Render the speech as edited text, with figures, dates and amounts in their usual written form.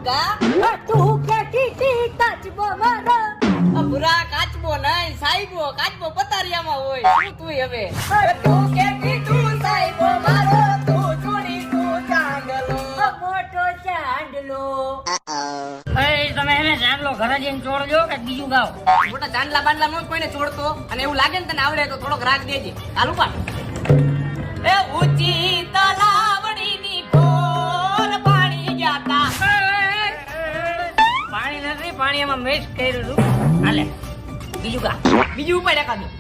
ગા તું કે ટીટી કાચબો મારો ભૂરા કાચબો નહીં સાહેબો કાચબો પતારિયામાં હોય શું તું હવે તું કે તું સાહેબો મારો તું ચૂડી તું ચાંદલો મોટો ચાંદલો તમે એને ચાંદલો ઘરે જઈને ચોરજો કે બીજું ગાવ? મોટા ચાંદલા બાંદલા નો કોઈને છોડતો અને એવું લાગે ને તને આવડે તો થોડોક રાગ દેજે હાલુ પા એ ઊંચી તલાવડીની ખોલ પાણી જાતા પાણી નથી, પાણી એમાં મિક્સ કર્યું હતું. હાલે બીજું ગા. બીજું ઉપાડ એકાદું